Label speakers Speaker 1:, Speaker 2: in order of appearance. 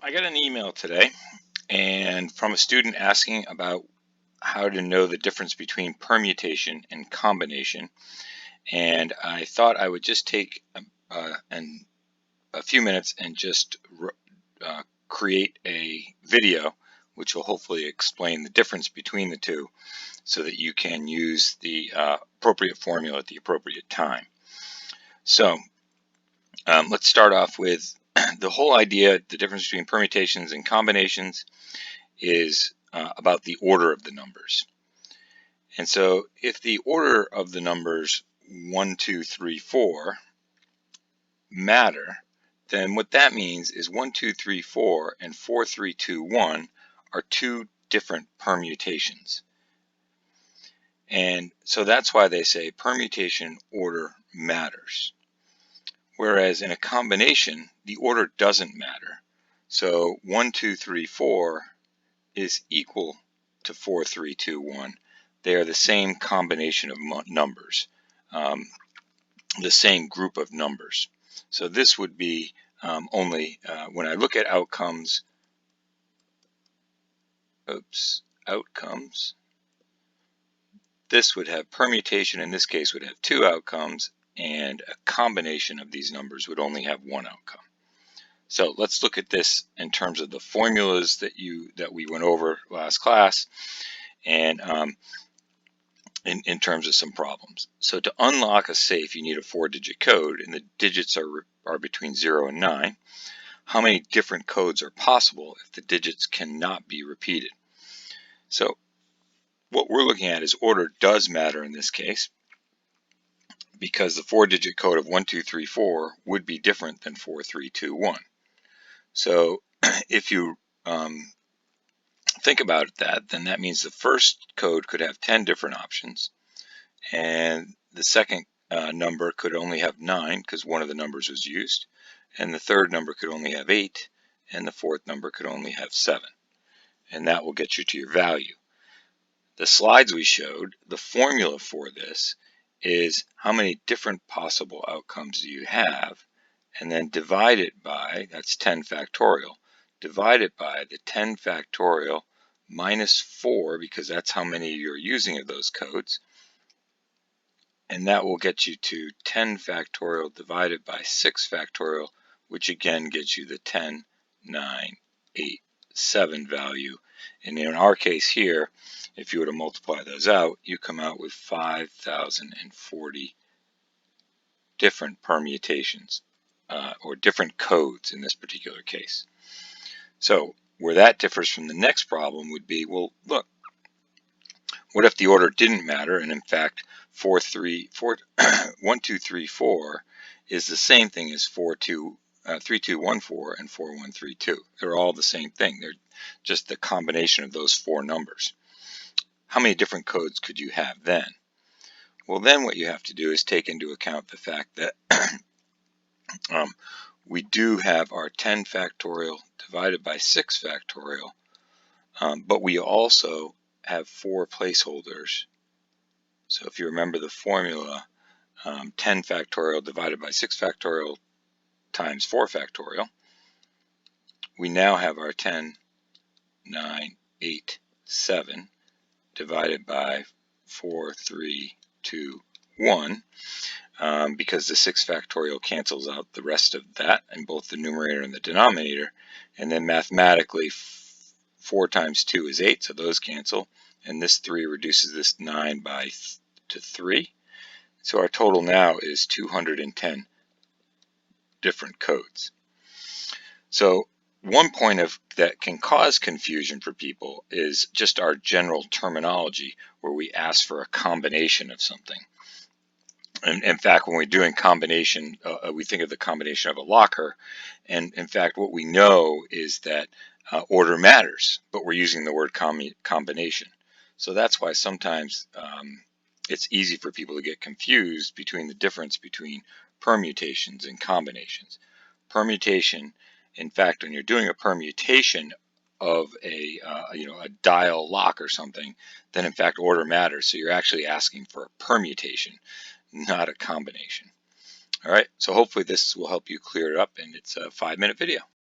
Speaker 1: I got an email today and from a student asking about how to know the difference between permutation and combination. And I thought I would just take a few minutes and just create a video which will hopefully explain the difference between the two so that you can use the appropriate formula at the appropriate time. So let's start off with the whole idea. The difference between permutations and combinations is about the order of the numbers. And so if the order of the numbers 1, 2, 3, 4 matter, then what that means is 1, 2, 3, 4 and 4, 3, 2, 1 are two different permutations. And so that's why they say permutation order matters. Whereas in a combination, the order doesn't matter. So 1, 2, 3, 4 is equal to 4, 3, 2, 1. They are the same combination of numbers, the same group of numbers. So this would be only when I look at outcomes, this would have permutation, in this case would have two outcomes, and a combination of these numbers would only have one outcome. So let's look at this in terms of the formulas that we went over last class, and in terms of some problems. So to unlock a safe, you need a 4-digit code, and the digits are between 0 and 9. How many different codes are possible if the digits cannot be repeated? So what we're looking at is order does matter in this case, because the 4-digit code of 1, 2, 3, 4 would be different than 4, 3, 2, 1. So if you think about that, then that means the first code could have 10 different options, and the second number could only have 9 because one of the numbers was used, and the third number could only have 8, and the fourth number could only have 7, and that will get you to your value. The slides we showed, the formula for this is how many different possible outcomes do you have, and then divide it by, that's 10 factorial, divide it by the 10 factorial minus 4, because that's how many you're using of those codes, and that will get you to 10 factorial divided by 6 factorial, which again gets you the 10, 9, 8, 7 value. And in our case here, if you were to multiply those out, you come out with 5,040 different permutations, or different codes in this particular case. So where that differs from the next problem would be, well, look, what if the order didn't matter, and in fact 1, 2, 3, 4 is the same thing as 3, 2, 1, 4 and 4, 1, 3, 2. They're all the same thing. They're just the combination of those four numbers. How many different codes could you have then? Well, then what you have to do is take into account the fact that we do have our 10 factorial divided by 6 factorial, but we also have 4 placeholders. So if you remember the formula, 10 factorial divided by 6 factorial times 4 factorial, we now have our 10, 9, 8, 7 divided by 4, 3, 2, 1, because the 6 factorial cancels out the rest of that in both the numerator and the denominator, and then mathematically 4 times 2 is 8, so those cancel, and this 3 reduces this 9 to 3. So our total now is 210 different codes. So one point that can cause confusion for people is just our general terminology, where we ask for a combination of something. And in fact, when we're doing combination, we think of the combination of a locker. And in fact, what we know is that order matters, but we're using the word combination. So that's why sometimes it's easy for people to get confused between the difference between permutations and combinations. Permutation, in fact, when you're doing a permutation of a dial lock or something, then in fact order matters. So you're actually asking for a permutation, not a combination. All right, so hopefully this will help you clear it up, and it's a 5-minute video.